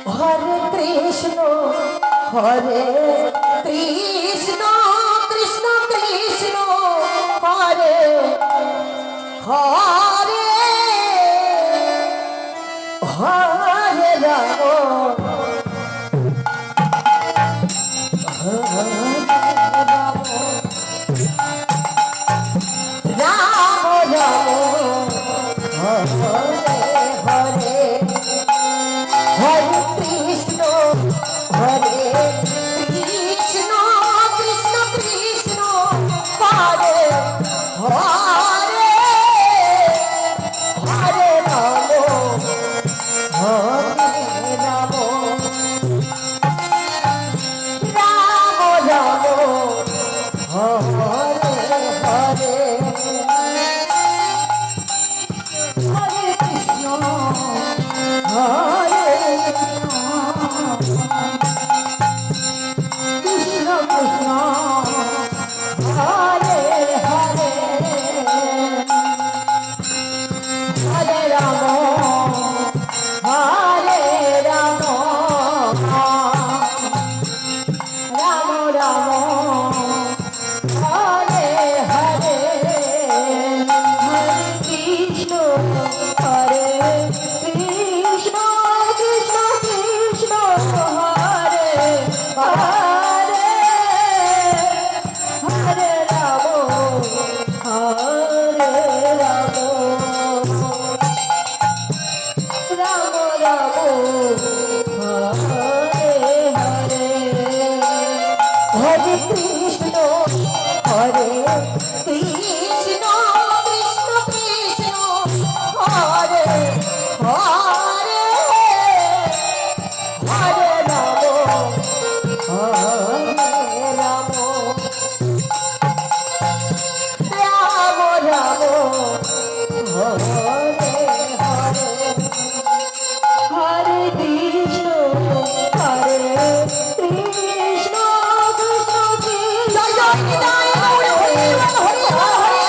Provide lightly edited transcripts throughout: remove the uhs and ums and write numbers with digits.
Hare Krishna Hare Krishna Krishna Krishna Hare Hare Hare Ram Ram Ram Hare Hare Krishna Hare Krishna Krishna Krishna Hare Hare Hare Ram Hare Ram Ram Ram Hare Hare Hare Krishna Hare Krishna Krishna Hare Hare Hare Ram Hare Ram Ram Ram Hare Hare Hare Krishna Hare Krishna Krishna Krishna Hare Hare Hare Ram Hare Ram Ram Ram Hare Hare Hare Krishna Hare Krishna Krishna Krishna Hare Hare Hare Ram Hare Ram Ram Ram Hare Hare Hare Krishna Hare Krishna Krishna Krishna Joy Joy Nitai Gour Hari Hari Hare Hare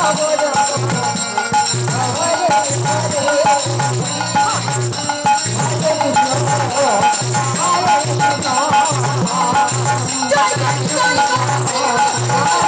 Hare Krishna,